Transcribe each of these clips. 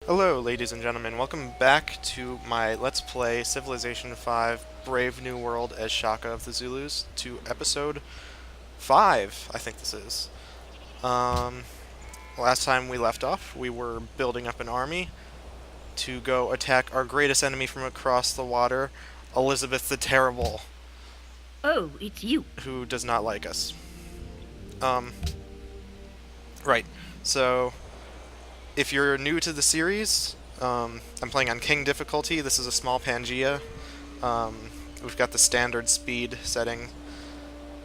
Hello, ladies and gentlemen. Welcome back to my Let's Play Civilization 5 Brave New World as Shaka of the Zulus to episode 5, I think this is. Um, Last time we left off, we were building up an army to go attack our greatest enemy from across the water, Elizabeth the Terrible, Oh, it's you. who does not like us. Um, right. So, if you're new to the series, I'm playing on King difficulty. This is a small Pangea. We've got the standard speed setting.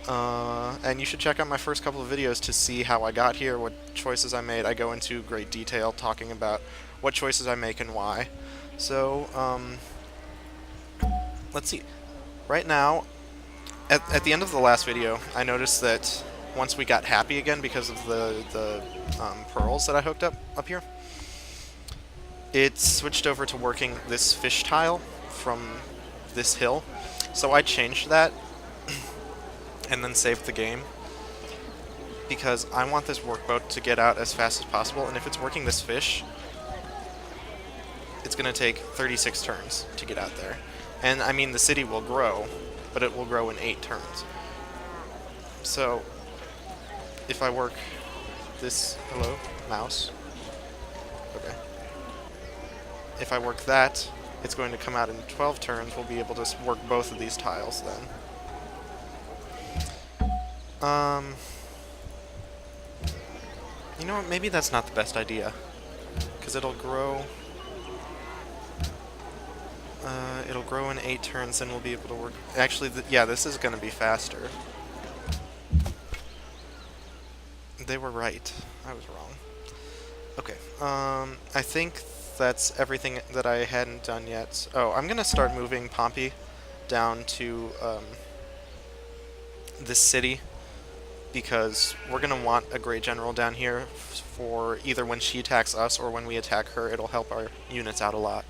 And you should check out my first couple of videos to see how I got here, what choices I made. I go into great detail talking about what choices I make and why. So, let's see. Right now, at the end of the last video, I noticed that once we got happy again because of the pearls that I hooked up here, it switched over to working this fish tile from this hill. So I changed that and then saved the game because I want this workboat to get out as fast as possible, and if it's working this fish, it's going to take 36 turns to get out there. And I mean, the city will grow, but it will grow in 8 turns. So if I work this... Hello? Mouse? Okay. If I work that, it's going to come out in 12 turns. We'll be able to work both of these tiles then. You know what? Maybe that's not the best idea. Because it'll grow... it'll grow in 8 turns, and we'll be able to work... Actually, yeah, this is going to be faster. They were right. I was wrong. Okay, I think that's everything that I hadn't done yet. Oh, I'm gonna start moving Pompey down to, this city, because we're gonna want a great general down here for either when she attacks us or when we attack her. It'll help our units out a lot.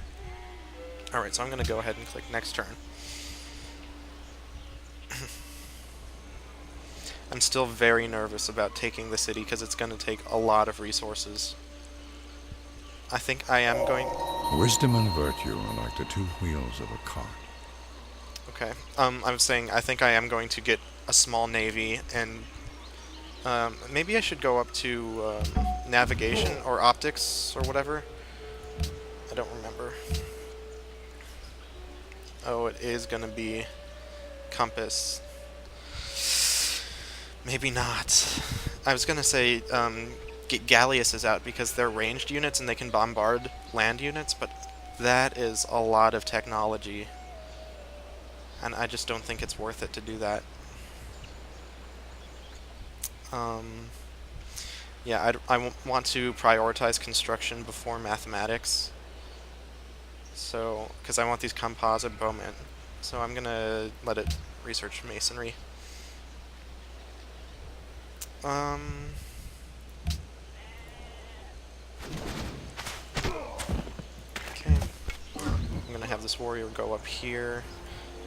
Alright, so I'm gonna go ahead and click next turn. I'm still very nervous about taking the city because it's gonna take a lot of resources. I think I am going... Wisdom and virtue are like the two wheels of a cart. Okay. I was saying I think I am going to get a small navy, and maybe I should go up to navigation or optics or whatever. I don't remember. Oh, it is going to be compass. Maybe not. I was going to say get galleasses out because they're ranged units and they can bombard land units, but that is a lot of technology. And I just don't think it's worth it to do that. Yeah, I want to prioritize construction before mathematics. So, because I want these composite bowmen. So I'm going to let it research masonry. Okay. I'm gonna have this warrior go up here.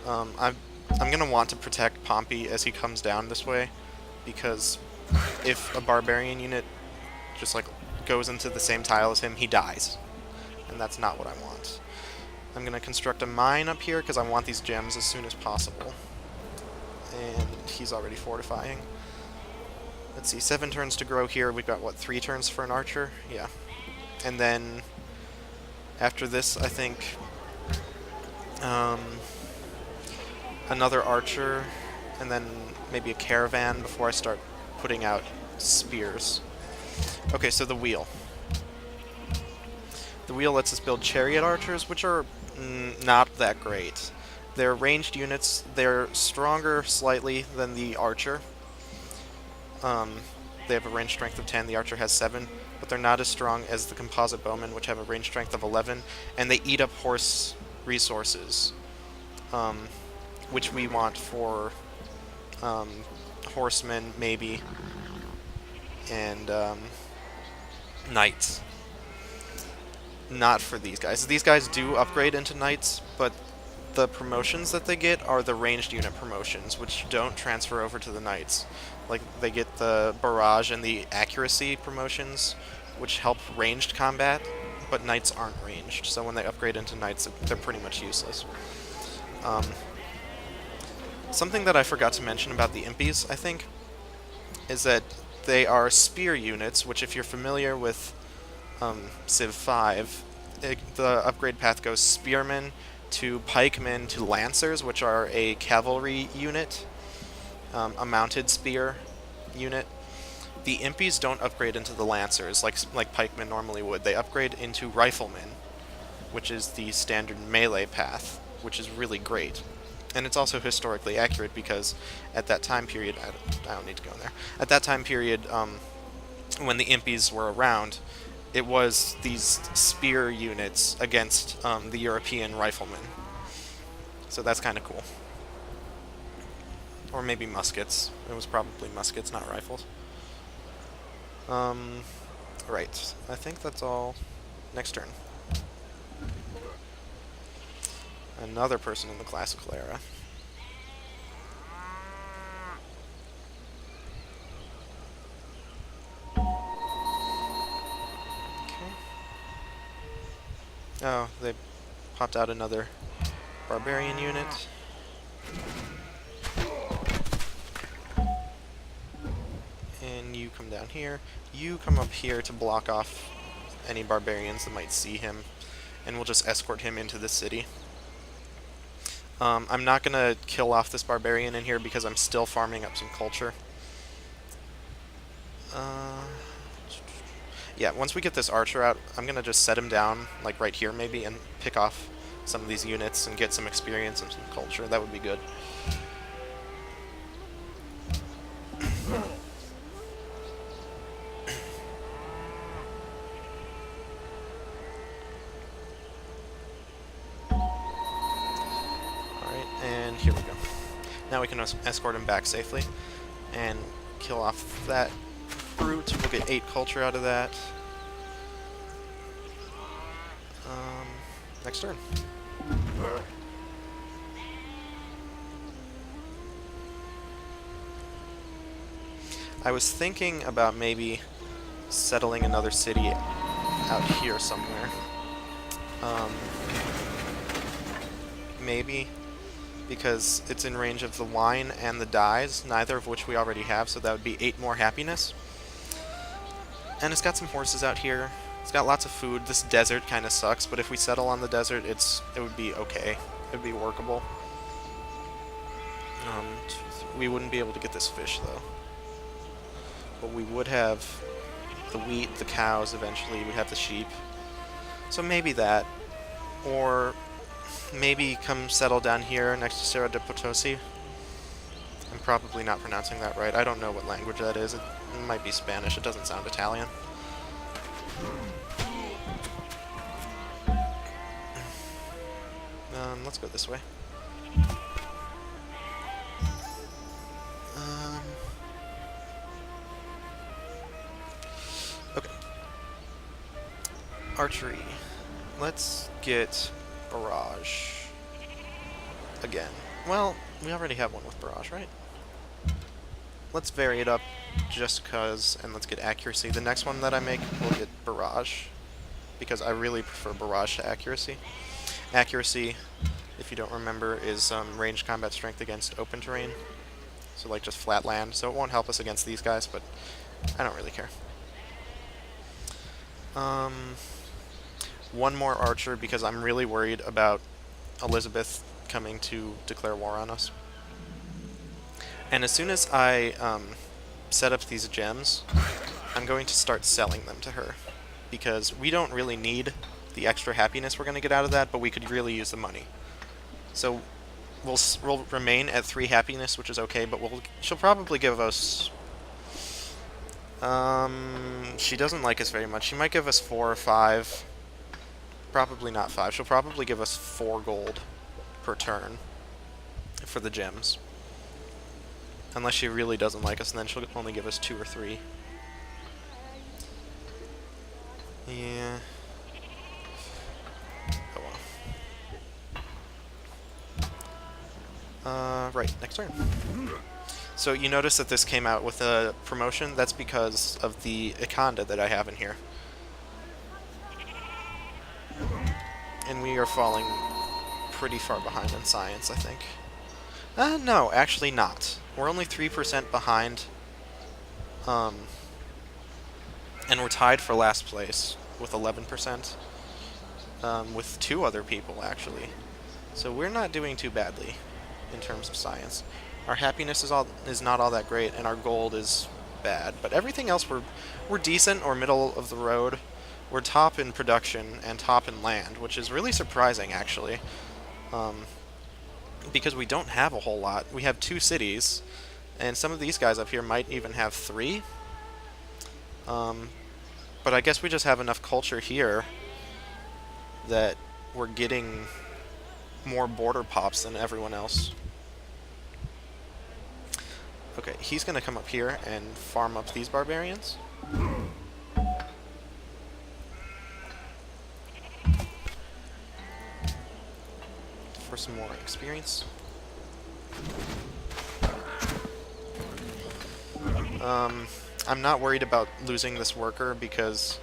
I'm gonna want to protect Pompey as he comes down this way, because if a barbarian unit just like goes into the same tile as him, he dies, and that's not what I want. I'm gonna construct a mine up here because I want these gems as soon as possible. And he's already fortifying. Let's see, 7 turns to grow here. We've got, what, 3 turns for an archer? Yeah. And then, after this, I think, another archer, and then maybe a caravan before I start putting out spears. Okay, so the wheel. The wheel lets us build chariot archers, which are not that great. They're ranged units. They're stronger slightly than the archer. They have a range strength of 10, the archer has 7, but they're not as strong as the composite bowmen, which have a range strength of 11, and they eat up horse resources, which we want for horsemen, maybe, and knights. Not for these guys. These guys do upgrade into knights, but the promotions that they get are the ranged unit promotions, which don't transfer over to the knights. Like, they get the barrage and the accuracy promotions, which help ranged combat, but knights aren't ranged, so when they upgrade into knights, they're pretty much useless. Um, something that I forgot to mention about the impies, I think, is that they are spear units, which if you're familiar with Civ 5, the upgrade path goes spearmen to pikemen to lancers, which are a cavalry unit, a mounted spear unit. The impies don't upgrade into the lancers like pikemen normally would. They upgrade into riflemen, which is the standard melee path, which is really great. And it's also historically accurate because at that time period, I don't need to go in there. At that time period, when the impies were around, it was these spear units against the European riflemen. So that's kind of cool. Or maybe muskets. It was probably muskets, not rifles. Right. I think that's all. Next turn. Another person in the classical era. Okay. Oh, they popped out another barbarian unit. And you come down here. You come up here to block off any barbarians that might see him, and we'll just escort him into the city. I'm not going to kill off this barbarian in here because I'm still farming up some culture. Yeah, once we get this archer out, I'm going to just set him down, like right here maybe, and pick off some of these units and get some experience and some culture. That would be good. And here we go. Now we can escort him back safely and kill off that brute. We'll get 8 culture out of that. Next turn. I was thinking about maybe settling another city out here somewhere. Maybe. Because it's in range of the wine and the dyes, neither of which we already have, so that would be 8 more happiness. And it's got some horses out here. It's got lots of food. This desert kind of sucks, but if we settle on the desert, it would be okay. It would be workable. We wouldn't be able to get this fish, though. But we would have the wheat, the cows, eventually. We'd have the sheep. So maybe that. Or maybe come settle down here next to Serra de Potosi. I'm probably not pronouncing that right. I don't know what language that is. It might be Spanish. It doesn't sound Italian. Let's go this way. Okay. Archery. Let's get barrage again. Well, we already have one with barrage, right? Let's vary it up just cause, and let's get accuracy. The next one that I make will get barrage, because I really prefer barrage to accuracy. Accuracy, if you don't remember, is ranged combat strength against open terrain. So like just flat land. So it won't help us against these guys, but I don't really care. One more archer because I'm really worried about Elizabeth coming to declare war on us. And as soon as I set up these gems, I'm going to start selling them to her, because we don't really need the extra happiness we're going to get out of that, but we could really use the money. So we'll remain at 3 happiness, which is okay, but she'll probably give us... she doesn't like us very much. She might give us 4 or 5. Probably not 5. She'll probably give us 4 gold per turn for the gems. Unless she really doesn't like us, and then she'll only give us 2 or 3. Yeah. Oh well. Right, next turn. So you notice that this came out with a promotion. That's because of the Ikanda that I have in here. And we are falling pretty far behind in science, I think. No, actually not. We're only 3% behind. And we're tied for last place with 11%. With 2 other people, actually. So we're not doing too badly in terms of science. Our happiness is not all that great, and our gold is bad. But everything else, we're decent or middle of the road. We're top in production and top in land, which is really surprising, actually. Because we don't have a whole lot. We have 2 cities, and some of these guys up here might even have 3. But I guess we just have enough culture here that we're getting more border pops than everyone else. Okay, he's gonna come up here and farm up these barbarians. For some more experience. I'm not worried about losing this worker because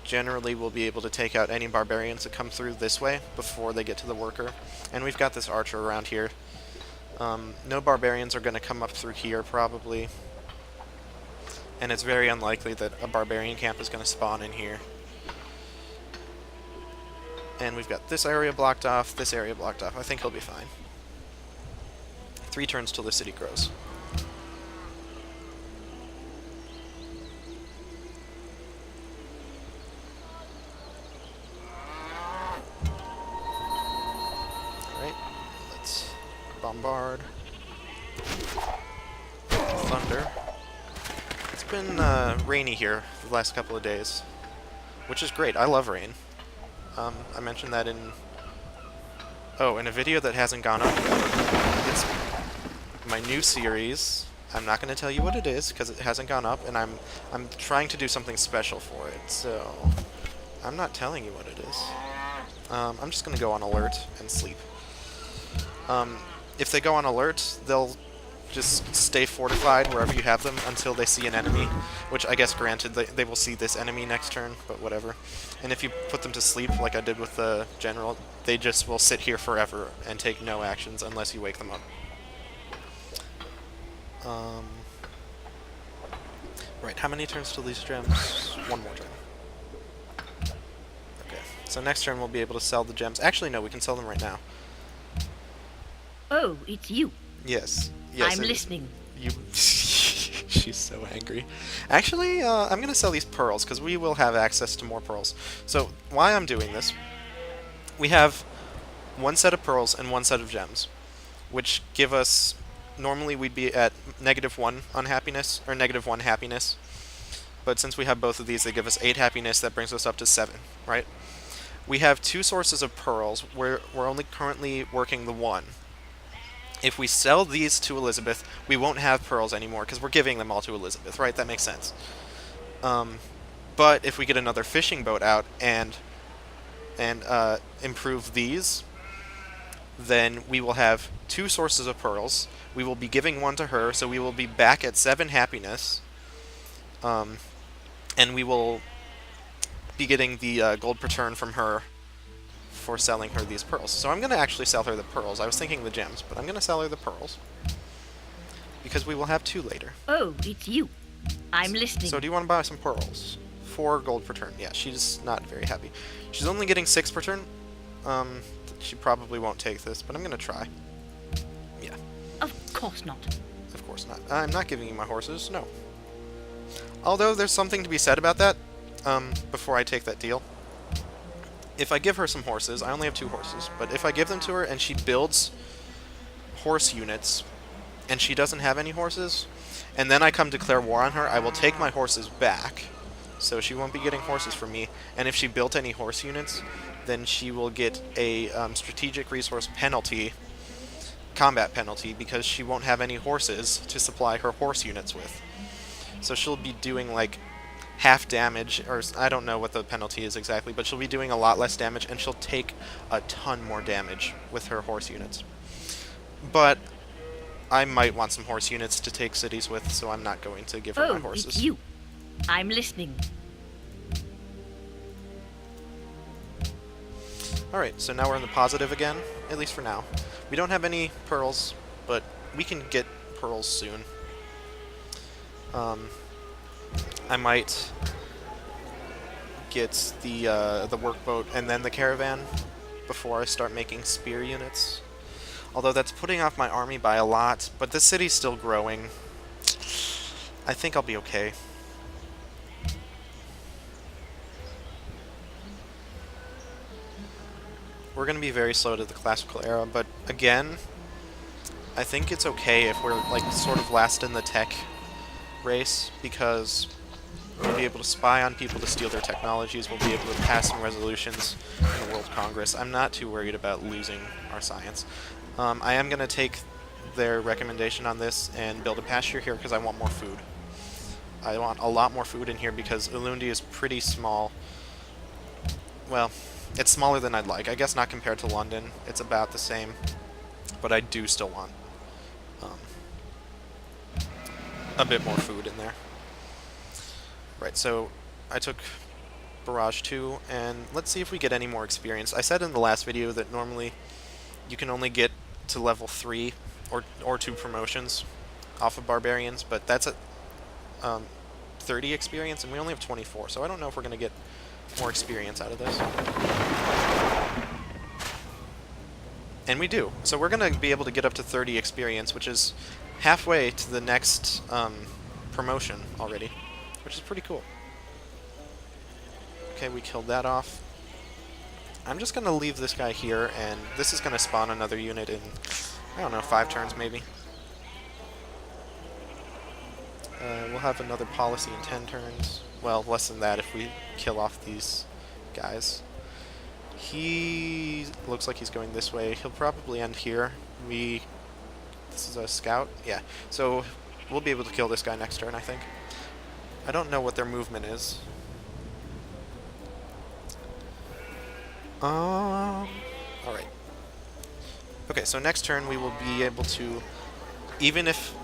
generally we'll be able to take out any barbarians that come through this way before they get to the worker. And we've got this archer around here. No barbarians are going to come up through here probably. And it's very unlikely that a barbarian camp is going to spawn in here. And we've got this area blocked off, this area blocked off. I think he'll be fine. 3 turns till the city grows. Alright, let's bombard. Thunder. It's been rainy here the last couple of days, which is great. I love rain. I mentioned that in a video that hasn't gone up yet. It's my new series. I'm not going to tell you what it is because it hasn't gone up, and I'm trying to do something special for it. So I'm not telling you what it is. I'm just going to go on alert and sleep. If they go on alert, they'll just stay fortified wherever you have them until they see an enemy, which I guess granted they will see this enemy next turn, but whatever. And if you put them to sleep like I did with the general, they just will sit here forever and take no actions unless you wake them up. Right, how many turns till these gems? 1 more turn. Okay, so next turn we'll be able to sell the gems. Actually, no, we can sell them right now. Oh, it's you. Yes. Yes, I'm listening. You. She's so angry. Actually, I'm going to sell these pearls, because we will have access to more pearls. So, why I'm doing this, we have 1 set of pearls and 1 set of gems, which give us... Normally we'd be at -1 unhappiness, or -1 happiness. But since we have both of these, they give us 8 happiness, that brings us up to 7, right? We have 2 sources of pearls, we're only currently working the 1. If we sell these to Elizabeth, we won't have pearls anymore, because we're giving them all to Elizabeth, right? That makes sense. But if we get another fishing boat out and improve these, then we will have 2 sources of pearls. We will be giving 1 to her, so we will be back at 7 happiness. And we will be getting the gold per turn from her for selling her these pearls. So I'm going to actually sell her the pearls. I was thinking the gems, but I'm going to sell her the pearls. Because we will have 2 later. Oh, it's you. I'm listening. So do you want to buy some pearls? 4 gold per turn. Yeah, she's not very happy. She's only getting 6 per turn. She probably won't take this, but I'm going to try. Yeah. Of course not. Of course not. I'm not giving you my horses, no. Although there's something to be said about that, before I take that deal. If I give her some horses, I only have 2 horses, but if I give them to her and she builds horse units, and she doesn't have any horses, and then I come declare war on her, I will take my horses back, so she won't be getting horses from me, and if she built any horse units, then she will get a strategic resource penalty, combat penalty, because she won't have any horses to supply her horse units with. So she'll be doing like half damage, or I don't know what the penalty is exactly, but she'll be doing a lot less damage, and she'll take a ton more damage with her horse units. But I might want some horse units to take cities with, so I'm not going to give her my Oh, horses. it's you. I'm listening. Alright, so now we're in the positive again, at least for now. We don't have any pearls, but we can get pearls soon. I might get the workboat and then the caravan before I start making spear units. Although that's putting off my army by a lot, but this city's still growing. I think I'll be okay. We're going to be very slow to the classical era, but again, I think it's okay if we're like sort of last in the tech race, because we'll be able to spy on people to steal their technologies, we'll be able to pass some resolutions in the World Congress. I'm not too worried about losing our science. I am going to take their recommendation on this and build a pasture here because I want more food. I want a lot more food in here because Ulundi is pretty small. Well, it's smaller than I'd like. I guess not compared to London. It's about the same. But I do still want a bit more food in there. Right, so I took Barrage 2, and let's see if we get any more experience. I said in the last video that normally you can only get to level 3 or 2 promotions off of Barbarians, but that's at 30 experience, and we only have 24, so I don't know if we're going to get more experience out of this. And we do. So we're going to be able to get up to 30 experience, which is halfway to the next promotion already, which is pretty cool. Okay, we killed that off. I'm just going to leave this guy here, and this is going to spawn another unit in, I don't know, 5 turns maybe. We'll have another policy in 10 turns. Well, less than that if we kill off these guys. He looks like he's going this way. He'll probably end here. This is a scout? Yeah. So we'll be able to kill this guy next turn, I think. I don't know what their movement is. Alright. Okay, so next turn we will be able to, even if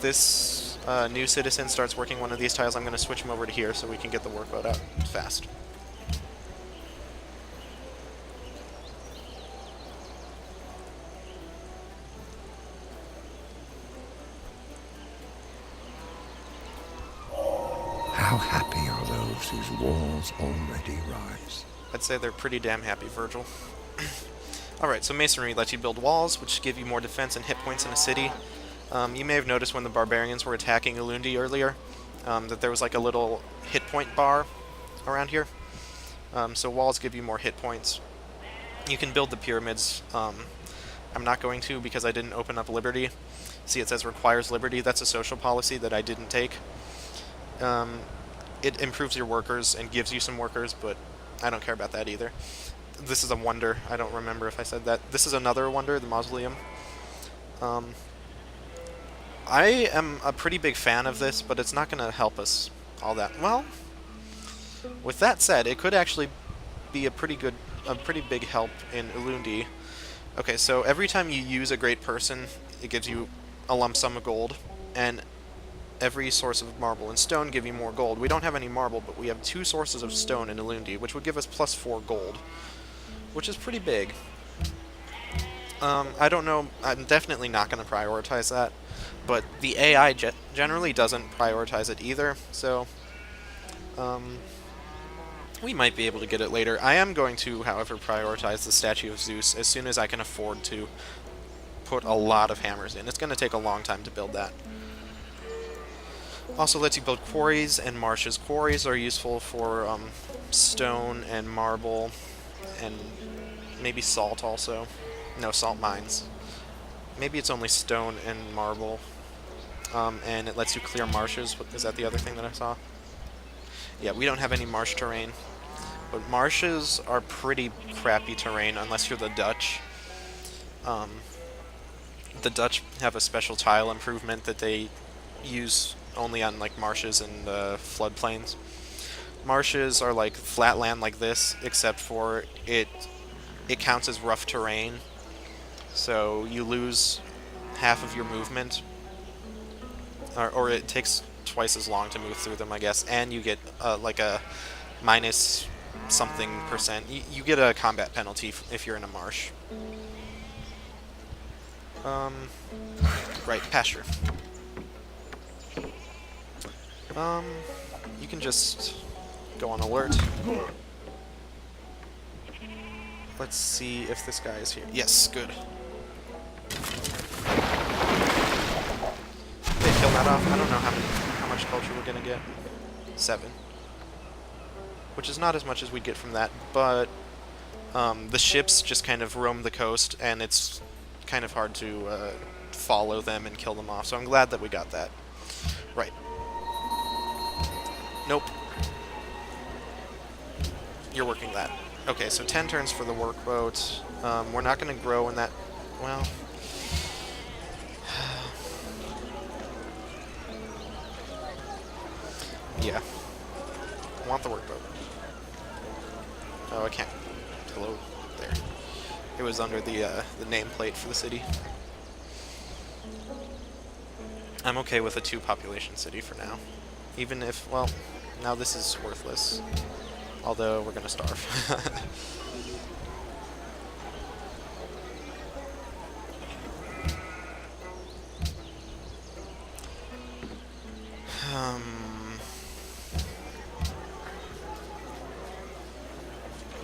this new citizen starts working one of these tiles, I'm going to switch him over to here so we can get the workload out fast. How happy are those whose walls already rise? I'd say they're pretty damn happy, Virgil. Alright, so Masonry lets you build walls, which give you more defense and hit points in a city. You may have noticed when the Barbarians were attacking Ulundi earlier, that there was like a little hit point bar around here. So walls give you more hit points. You can build the pyramids. I'm not going to because I didn't open up Liberty. See, it says requires Liberty. That's a social policy that I didn't take. It improves your workers and gives you some workers, but I don't care about that either. This is a wonder. I don't remember if I said that. This is another wonder, the mausoleum. I am a pretty big fan of this, but it's not going to help us all that. Well, with that said, it could actually be a pretty big help in Ulundi. Okay, so every time you use a great person, it gives you a lump sum of gold, and every source of marble and stone give you more gold. We don't have any marble, but we have 2 sources of stone in Ulundi, which would give us plus 4 gold, which is pretty big. I don't know, I'm definitely not going to prioritize that, but the AI generally doesn't prioritize it either, so we might be able to get it later. I am going to, however, prioritize the Statue of Zeus as soon as I can afford to put a lot of hammers in. It's going to take a long time to build that. Also lets you build quarries and marshes. Quarries are useful for stone and marble and maybe salt also. No, salt mines. Maybe it's only stone and marble. And it lets you clear marshes. Is that the other thing that I saw? Yeah, we don't have any marsh terrain. But marshes are pretty crappy terrain unless you're the Dutch. The Dutch have a special tile improvement that they use only on like marshes and floodplains. Marshes are like flat land like this, except for it counts as rough terrain, so you lose half of your movement, or it takes twice as long to move through them, I guess, and you get like a minus something percent. You get a combat penalty if you're in a marsh. Right, pasture. You can just go on alert. Let's see if this guy is here. Yes, good. They kill that off. I don't know how much culture we're gonna get. 7. Which is not as much as we'd get from that, but the ships just kind of roam the coast, and it's kind of hard to follow them and kill them off, so I'm glad that we got that. Right. Nope. You're working that. Okay, so 10 turns for the workboat. We're not going to grow in that... Well... yeah. I want the workboat. Oh, I can't. Hello. There. It was under the nameplate for the city. I'm okay with a 2-population city for now. Even if, well, now this is worthless. Although, we're gonna starve.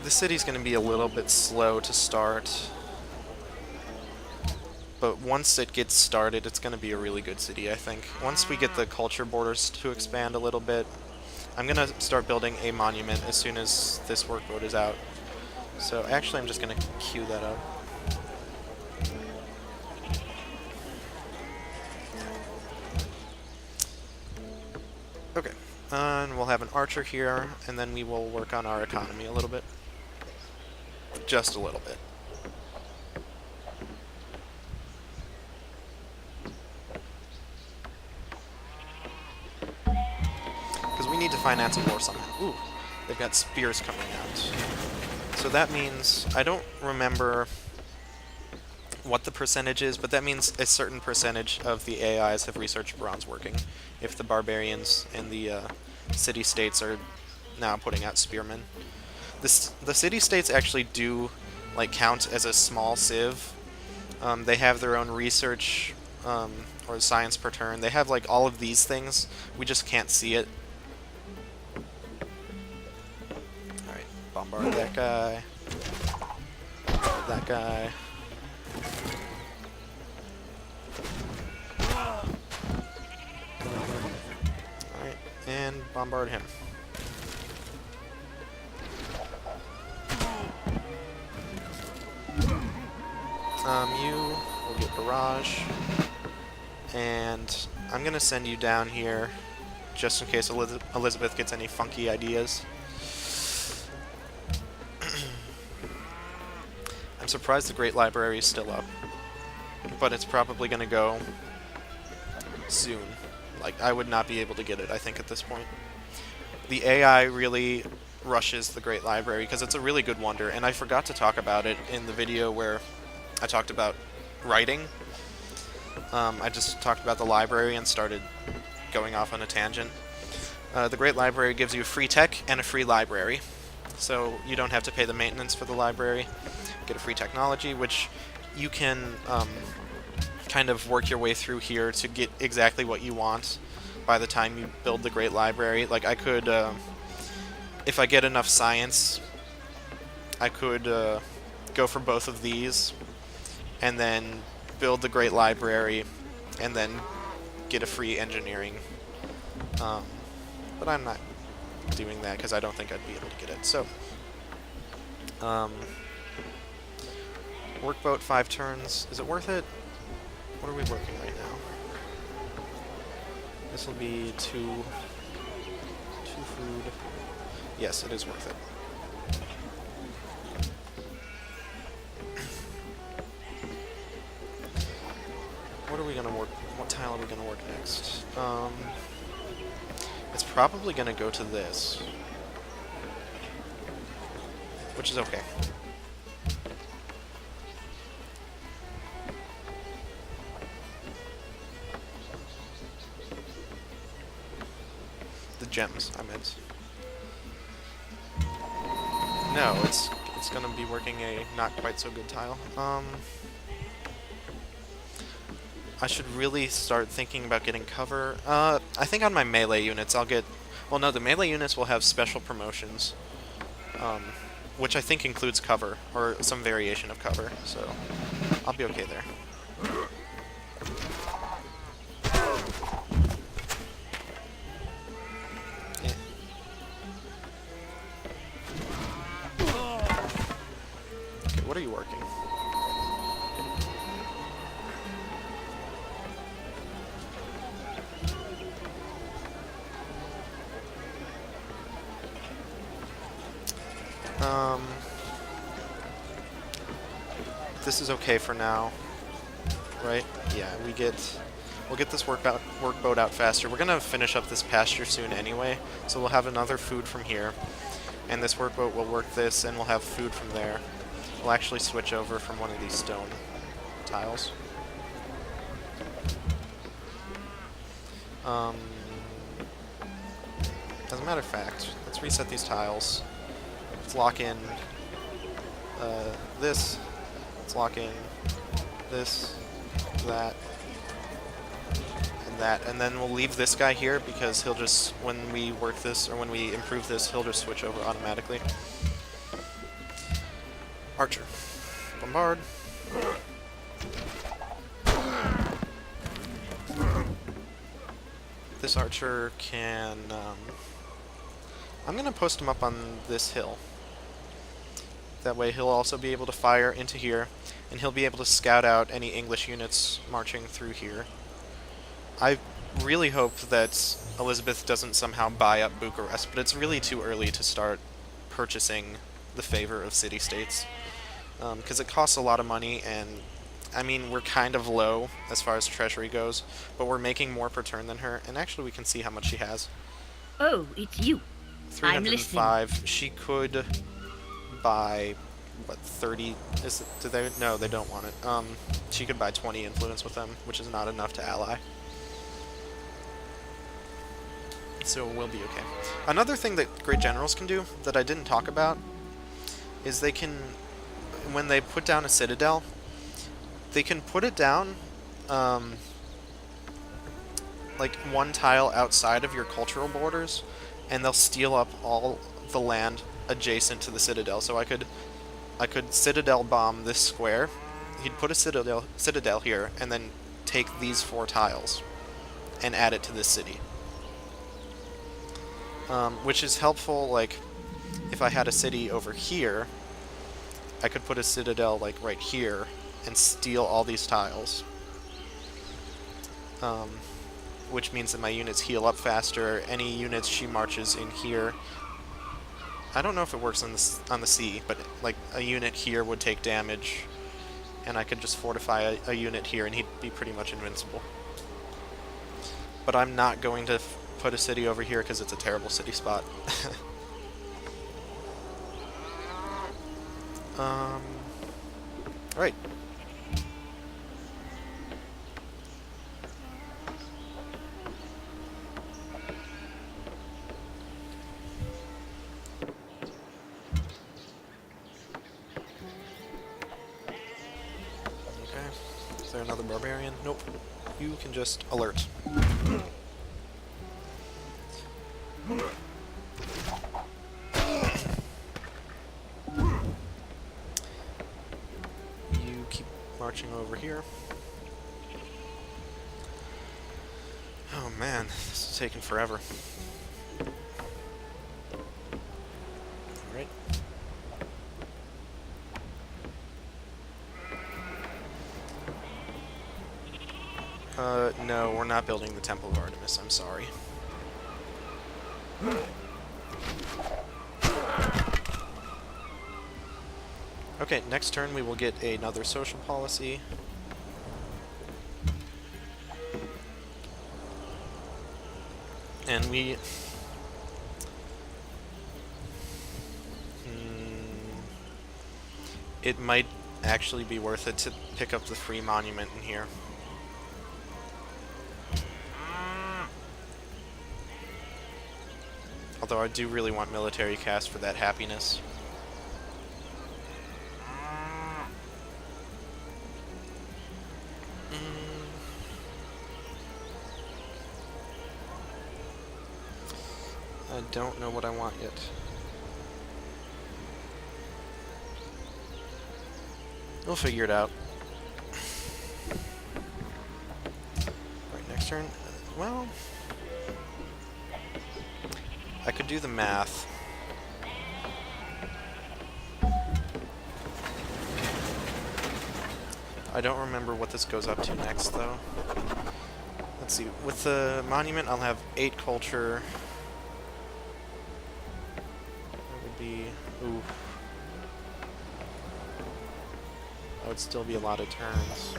The city's gonna be a little bit slow to start. But once it gets started, it's going to be a really good city, I think. Once we get the culture borders to expand a little bit, I'm going to start building a monument as soon as this workboat is out. So actually, I'm just going to queue that up. Okay, and we'll have an archer here, and then we will work on our economy a little bit. Just a little bit. We need to finance a war somehow. Ooh, they've got spears coming out. So that means, I don't remember what the percentage is, but that means a certain percentage of the AIs have researched bronze working. If the barbarians and the city-states are now putting out spearmen. The city-states actually do like count as a small civ. They have their own research or science per turn. They have like all of these things. We just can't see it. Bombard that guy. Bombard that guy. Alright, and bombard him. You will get barrage. And I'm gonna send you down here just in case Elizabeth gets any funky ideas. I'm surprised the Great Library is still up, but it's probably going to go soon. Like, I would not be able to get it, I think, at this point. The AI really rushes the Great Library because it's a really good wonder, and I forgot to talk about it in the video where I talked about writing. I just talked about the library and started going off on a tangent. The Great Library gives you free tech and a free library, so you don't have to pay the maintenance for the library. Get a free technology, which you can kind of work your way through here to get exactly what you want by the time you build the Great Library. Like, I could, if I get enough science, I could go for both of these, and then build the Great Library, and then get a free engineering. But I'm not doing that because I don't think I'd be able to get it. So, workboat 5 turns. Is it worth it? What are we working right now? This will be 2 food. Yes, it is worth it. What are we gonna work? What tile are we gonna work next? It's probably gonna go to this, which is okay. The gems, I meant. No, it's gonna be working a not quite so good tile. I should really start thinking about getting cover. I think on my melee units I'll get... Well, no, the melee units will have special promotions, which I think includes cover, or some variation of cover, so I'll be okay there. Yeah. Okay, what are you working? This is okay for now, right? Yeah, we'll get this work boat out faster. We're gonna finish up this pasture soon anyway, so we'll have another food from here, and this work boat will work this, and we'll have food from there. We'll actually switch over from one of these stone tiles. As a matter of fact, let's reset these tiles. Let's lock in this. Let's lock in this, that, and that, and then we'll leave this guy here because he'll just, when we work this, or when we improve this, he'll just switch over automatically. Archer. Bombard. This archer can, I'm gonna post him up on this hill. That way he'll also be able to fire into here, and he'll be able to scout out any English units marching through here. I really hope that Elizabeth doesn't somehow buy up Bucharest, but it's really too early to start purchasing the favor of city-states, because it costs a lot of money, and I mean, we're kind of low as far as treasury goes, but we're making more per turn than her, and actually we can see how much she has. Oh, it's you. I'm listening. 305. She could buy, what, 30? Is it, do they? No, they don't want it. She could buy 20 influence with them, which is not enough to ally. So we'll be okay. Another thing that great generals can do that I didn't talk about is they can, when they put down a citadel, they can put it down like one tile outside of your cultural borders, and they'll steal up all the land adjacent to the citadel. So I could citadel bomb this square. He'd put a citadel here, and then take these 4 tiles and add it to this city. Which is helpful, like, if I had a city over here, I could put a citadel, like, right here, and steal all these tiles. Which means that my units heal up faster. Any units she marches in here, I don't know if it works on the sea, but like a unit here would take damage, and I could just fortify a unit here, and he'd be pretty much invincible. But I'm not going to put a city over here because it's a terrible city spot. Alright. Is there another barbarian? Nope. You can just alert. You keep marching over here. Oh man, this is taking forever. Alright. No, we're not building the Temple of Artemis, I'm sorry. Okay, next turn we will get another social policy. And we... It might actually be worth it to pick up the free monument in here. Although I do really want military cast for that happiness. don't know what I want yet. We'll figure it out. Right, next turn. Well, I could do the math. I don't remember what this goes up to next, though. Let's see. With the monument, I'll have 8 culture. That would be... Ooh. That would still be a lot of turns.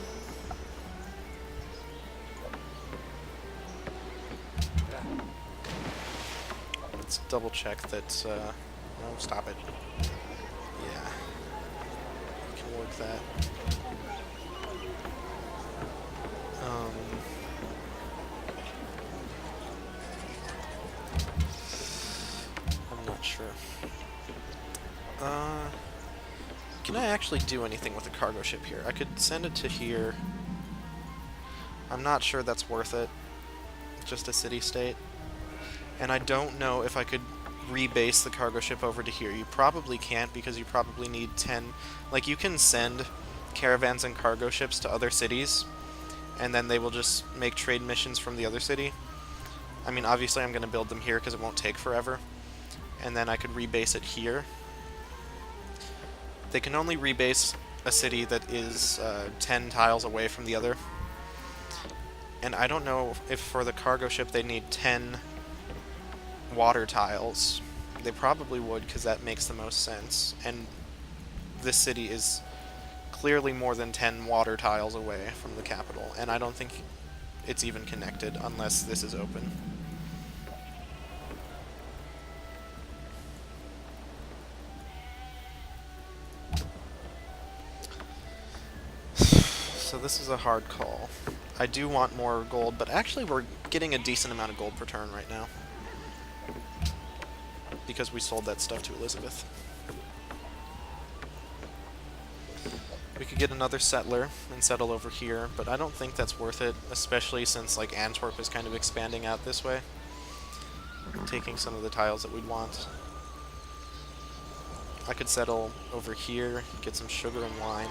Let's double check that, no, stop it. Yeah. We can work that. I'm not sure. Can I actually do anything with the cargo ship here? I could send it to here. I'm not sure that's worth it. Just a city-state. And I don't know if I could rebase the cargo ship over to here. You probably can't because you probably need 10... Like, you can send caravans and cargo ships to other cities, and then they will just make trade missions from the other city. I mean, obviously I'm going to build them here because it won't take forever. And then I could rebase it here. They can only rebase a city that is 10 tiles away from the other. And I don't know if for the cargo ship they need 10 water tiles. They probably would because that makes the most sense. And this city is clearly more than 10 water tiles away from the capital. And I don't think it's even connected unless this is open. So this is a hard call. I do want more gold, but actually we're getting a decent amount of gold per turn right now. Because we sold that stuff to Elizabeth. We could get another settler and settle over here, but I don't think that's worth it, especially since like Antwerp is kind of expanding out this way. Taking some of the tiles that we'd want. I could settle over here, get some sugar and wine,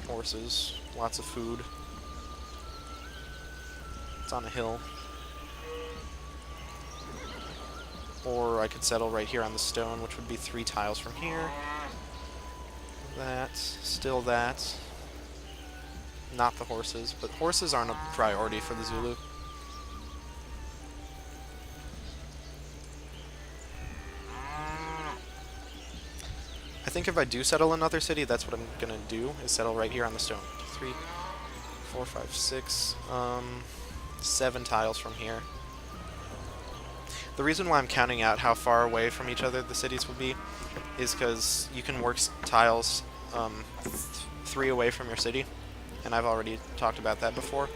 horses, lots of food. It's on a hill. Or I could settle right here on the stone, which would be 3 tiles from here. That, still that. Not the horses, but horses aren't a priority for the Zulu. I think if I do settle another city, that's what I'm gonna do, is settle right here on the stone. 3, 4, 5, 6, 7 tiles from here. The reason why I'm counting out how far away from each other the cities will be is because you can work tiles 3 away from your city, and I've already talked about that before,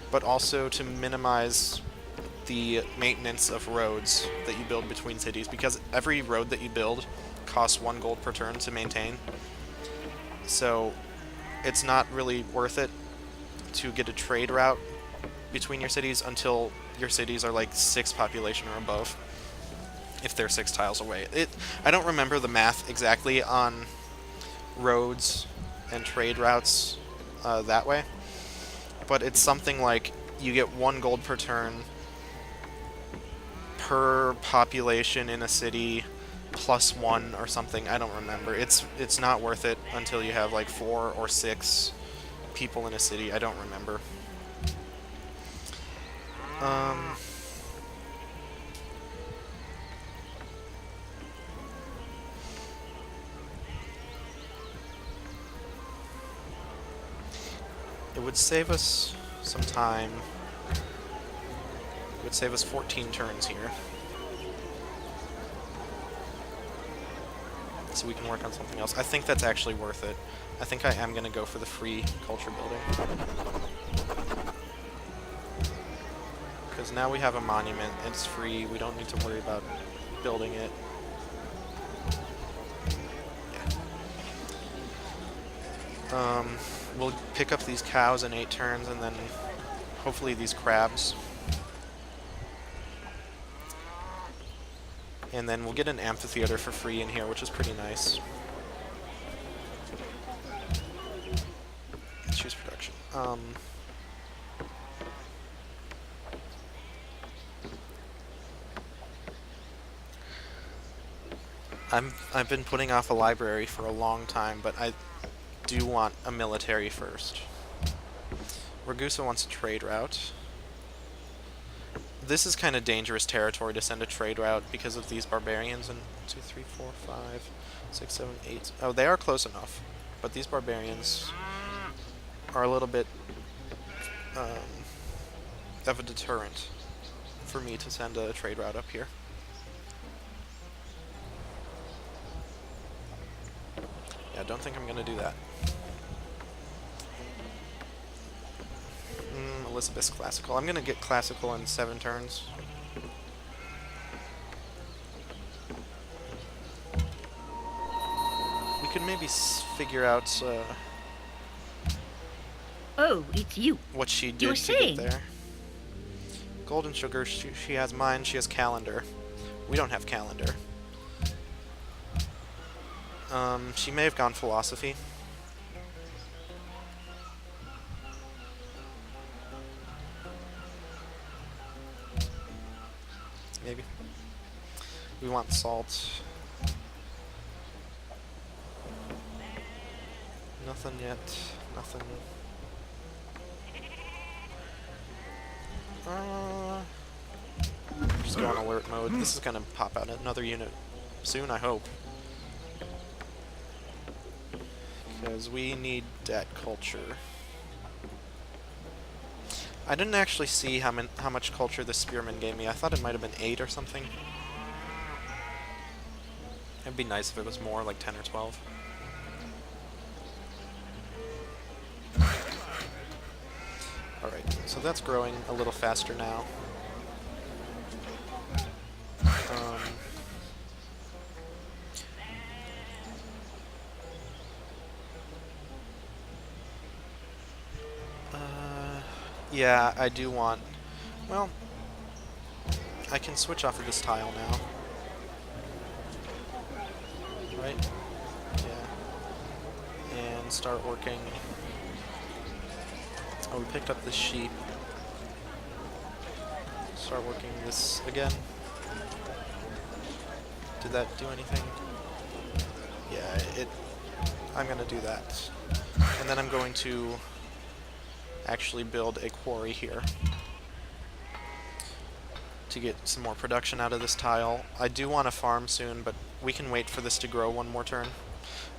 but also to minimize the maintenance of roads that you build between cities, because every road that you build costs 1 gold per turn to maintain, so it's not really worth it to get a trade route between your cities until your cities are like 6 population or above, if they're 6 tiles away. I don't remember the math exactly on roads and trade routes that way, but it's something like you get 1 gold per turn per population in a city plus 1 or something. I don't remember. It's not worth it until you have like 4 or 6 people in a city. I don't remember. It would save us some time. It would save us 14 turns here. So we can work on something else. I think that's actually worth it. I think I am going to go for the free culture building. Because now we have a monument, it's free, we don't need to worry about building it. Yeah. We'll pick up these cows in 8 turns, and then hopefully these crabs. And then we'll get an amphitheater for free in here, which is pretty nice. Choose production. I've been putting off a library for a long time, but I do want a military first. Ragusa wants a trade route. This is kind of dangerous territory to send a trade route because of these barbarians. And 2, 3, 4, 5, 6, 7, 8. Oh, they are close enough, but these barbarians are a little bit of a deterrent for me to send a trade route up here. Yeah, I don't think I'm gonna do that. Elizabeth's classical. I'm gonna get classical in 7 turns. We could maybe figure out Oh, it's you. what she You did were to saying. get there. Golden sugar. She has mine. She has calendar. We don't have calendar. She may have gone philosophy. Maybe. We want salt. Nothing yet. Nothing. Just go on alert mode. This is gonna pop out another unit soon, I hope. Because we need debt culture. I didn't actually see how much culture the spearman gave me. I thought it might have been 8 or something. It'd be nice if it was more, like 10 or 12. Alright, so that's growing a little faster now. Yeah, I do want... Well, I can switch off of this tile now. Right? Yeah. And start working... Oh, we picked up this sheep. Start working this again. Did that do anything? Yeah, I'm gonna do that. And then I'm going to actually build a quarry here to get some more production out of this tile. I do want to farm soon, but we can wait for this to grow one more turn.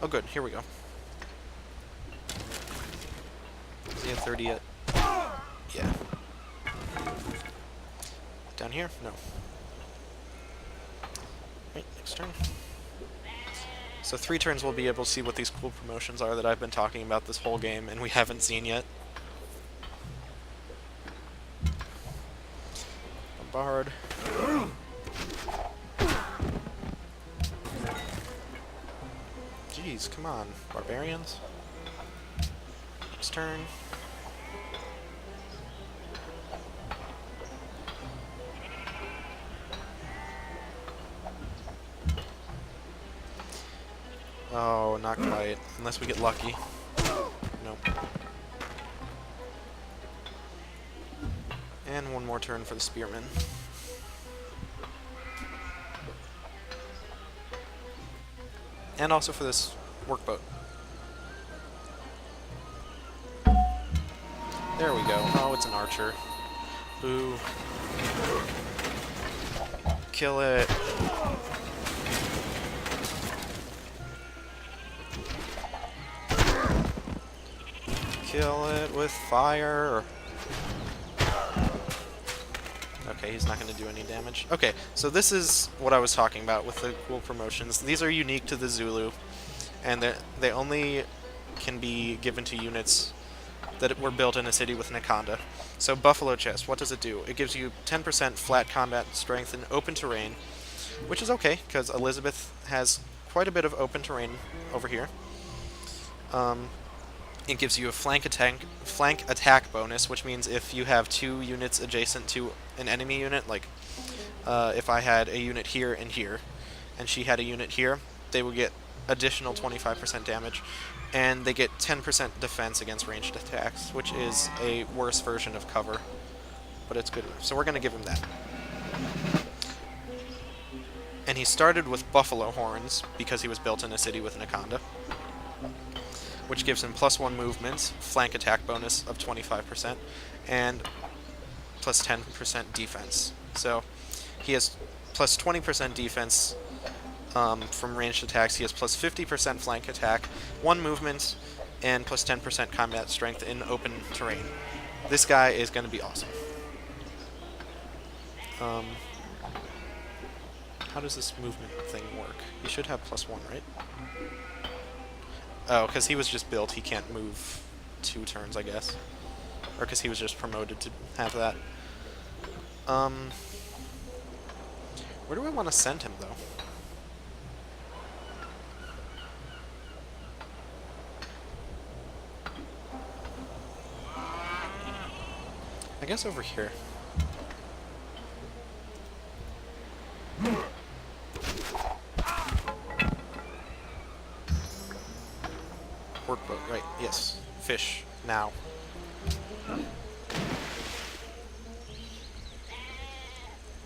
Oh good, here we go. Is he at 30 yet? Yeah. Down here? No. Right, next turn. So 3 turns we'll be able to see what these cool promotions are that I've been talking about this whole game and we haven't seen yet. Bard. Jeez, come on, barbarians. Next turn. Oh, not quite. Unless we get lucky. Nope. And one more turn for the spearmen. And also for this workboat. There we go. Oh, it's an archer. Boo. Kill it. Kill it with fire. Okay, he's not going to do any damage. Okay, so this is what I was talking about with the cool promotions. These are unique to the Zulu, and they only can be given to units that were built in a city with Nakanda. So Buffalo Chest, what does it do? It gives you 10% flat combat strength in open terrain, which is okay, because Elizabeth has quite a bit of open terrain over here. It gives you a flank attack bonus, which means if you have 2 units adjacent to an enemy unit, like if I had a unit here and here, and she had a unit here, they would get additional 25% damage, and they get 10% defense against ranged attacks, which is a worse version of cover, but it's good enough. So we're going to give him that. And he started with buffalo horns because he was built in a city with Anaconda, which gives him +1 movement, flank attack bonus of 25%, and plus 10% defense. So he has plus 20% defense from ranged attacks. He has plus 50% flank attack, 1 movement, and plus 10% combat strength in open terrain. This guy is going to be awesome. How does this movement thing work? He should have +1, right? Oh, because he was just built, he can't move 2 turns, I guess. Or because he was just promoted to have that. Where do I want to send him, though? I guess over here. Workboat, right, yes. Fish, now.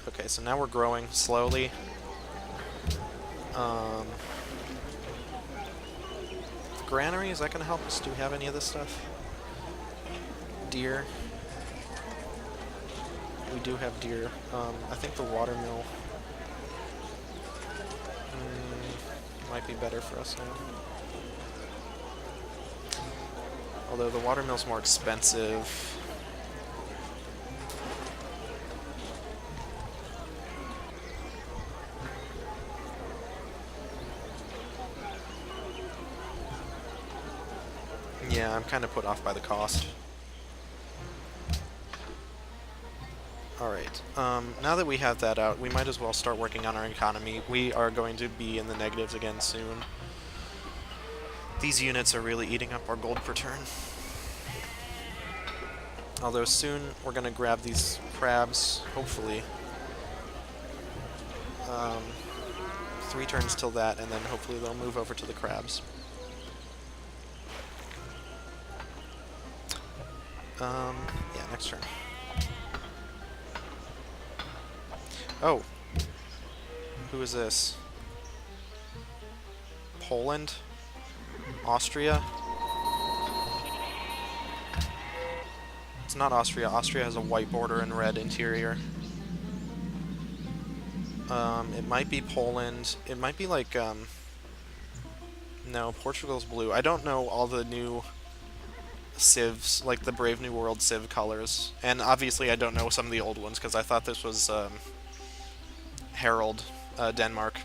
Okay, so now we're growing slowly. Granary, is that going to help us? Do we have any of this stuff? Deer. We do have deer. I think the watermill might be better for us now. Although the watermill's more expensive. Yeah, I'm kind of put off by the cost. Alright, now that we have that out, we might as well start working on our economy. We are going to be in the negatives again soon. These units are really eating up our gold per turn. Although soon we're going to grab these crabs, hopefully. 3 turns till that, and then hopefully they'll move over to the crabs. Yeah, next turn. Oh. Who is this? Poland? Austria? It's not Austria. Austria has a white border and red interior. It might be Poland. It might be like, no, Portugal's blue. I don't know all the new civs, like the Brave New World civ colors. And obviously I don't know some of the old ones, because I thought this was, Herald, Denmark.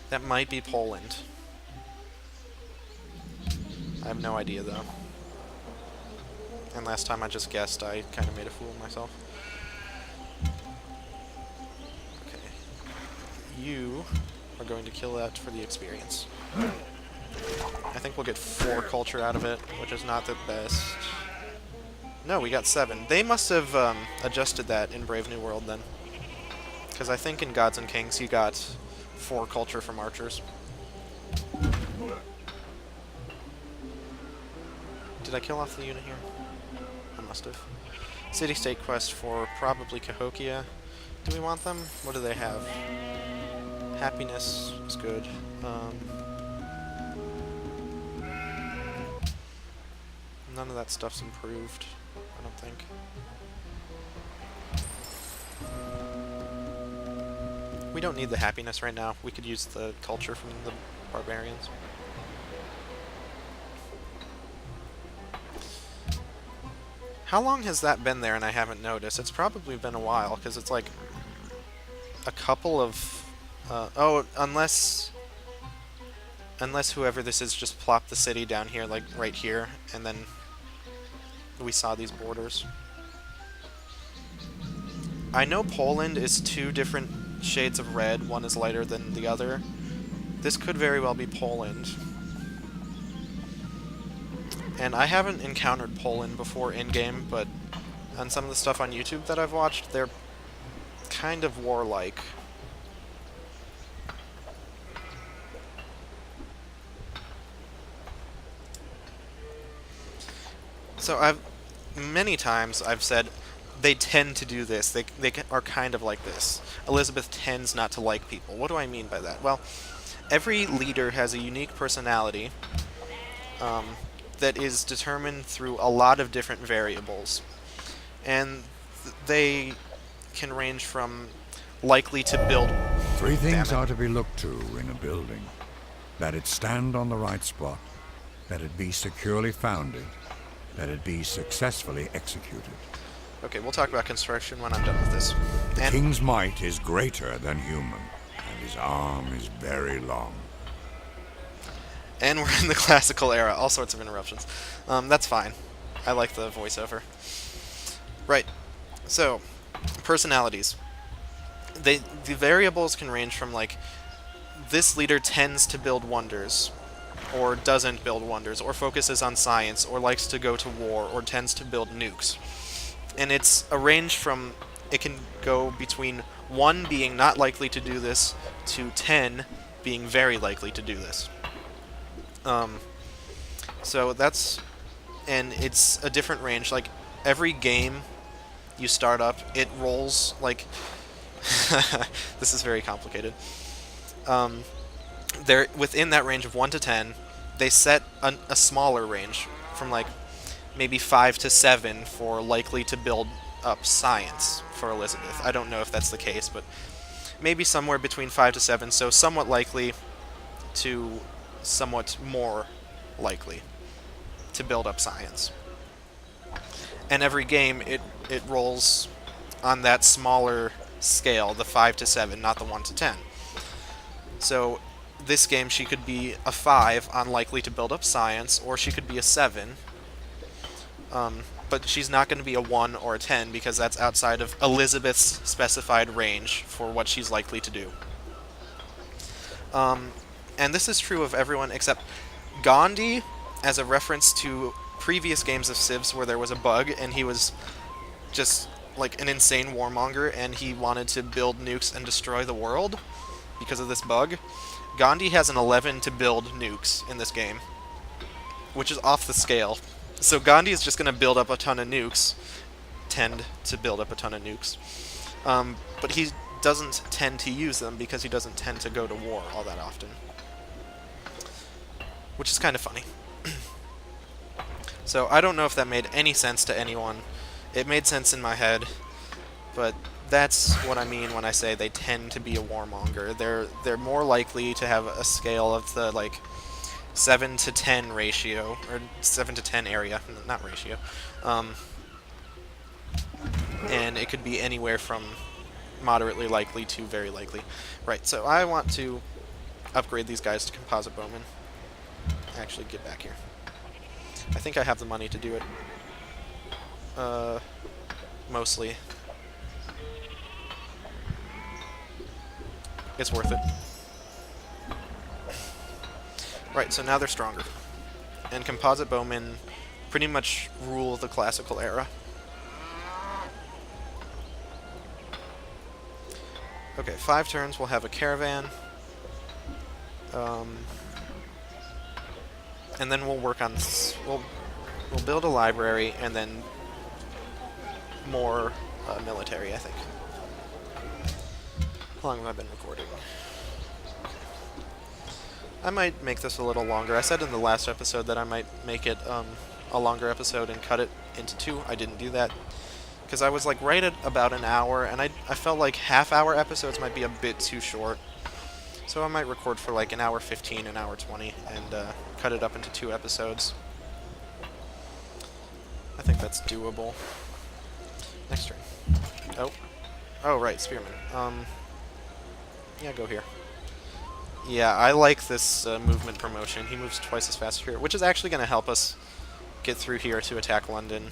That might be Poland. I have no idea, though. And last time I just guessed, I kind of made a fool of myself. Okay. You are going to kill that for the experience. I think we'll get 4 culture out of it, which is not the best. No, we got 7. They must have adjusted that in Brave New World then. Because I think in Gods and Kings you got 4 culture from archers. Did I kill off the unit here? I must have. City-state quest for probably Cahokia. Do we want them? What do they have? Happiness is good. None of that stuff's improved, I don't think. We don't need the happiness right now. We could use the culture from the barbarians. How long has that been there and I haven't noticed? It's probably been a while, because it's like a couple of... oh, unless whoever this is just plopped the city down here, like right here, and then we saw these borders. I know Poland is 2 different shades of red. One is lighter than the other. This could very well be Poland. And I haven't encountered Poland before in-game, but on some of the stuff on YouTube that I've watched, they're kind of warlike. So many times I've said they tend to do this. They are kind of like this. Elizabeth tends not to like people. What do I mean by that? Well, every leader has a unique personality that is determined through a lot of different variables. And they can range from likely to build... Three things Damn it. are to be looked to in a building. That it stand on the right spot, that it be securely founded, that it be successfully executed. Okay, we'll talk about construction when I'm done with this. The And king's might is greater than human, and his arm is very long. we're in the classical era. All sorts of interruptions. That's fine. I like the voiceover. Right. So, personalities. The variables can range from, like, this leader tends to build wonders, or doesn't build wonders, or focuses on science, or likes to go to war, or tends to build nukes. And it's a range from, it can go between 1 being not likely to do this to 10 being very likely to do this. So that's, and it's a different range. Like, every game you start up, it rolls, like, this is very complicated. They're within that range of 1 to 10, they set a smaller range from, like, maybe 5 to 7 for likely to build up science for Elizabeth. I don't know if that's the case, but maybe somewhere between 5 to 7, so somewhat likely to somewhat more likely to build up science. And every game, it rolls on that smaller scale, the 5 to 7, not the 1 to 10. So this game, she could be a 5 on likely to build up science, or she could be a 7. But she's not going to be a 1 or a 10 because that's outside of Elizabeth's specified range for what she's likely to do. And this is true of everyone except Gandhi, as a reference to previous games of Civs where there was a bug and he was just like an insane warmonger and he wanted to build nukes and destroy the world because of this bug. Gandhi has an 11 to build nukes in this game, which is off the scale. So Gandhi is just going to build up a ton of nukes, tend to build up a ton of nukes, but he doesn't tend to use them because he doesn't tend to go to war all that often, which is kind of funny. So I don't know if that made any sense to anyone. It made sense in my head, but that's what I mean when I say they tend to be a warmonger. They're more likely to have a scale of the, like, 7 to 10 ratio, or 7 to 10 area, not ratio. And it could be anywhere from moderately likely to very likely. Right, so I want to upgrade these guys to composite bowmen. Actually, get back here. I think I have the money to do it. Mostly. It's worth it. Right, so now they're stronger. And composite bowmen pretty much rule the classical era. Okay, 5 turns, we'll have a caravan. And then we'll work on this. We'll build a library and then more military, I think. How long have I been recording? I might make this a little longer. I said in the last episode that I might make it a longer episode and cut it into 2. I didn't do that because I was like right at about an hour, and I felt like half-hour episodes might be a bit too short. So I might record for like an hour 15, an hour 20, and cut it up into 2 episodes. I think that's doable. Next turn. Oh, right, Spearman. Yeah, go here. Yeah, I like this movement promotion. He moves twice as fast here, which is actually going to help us get through here to attack London.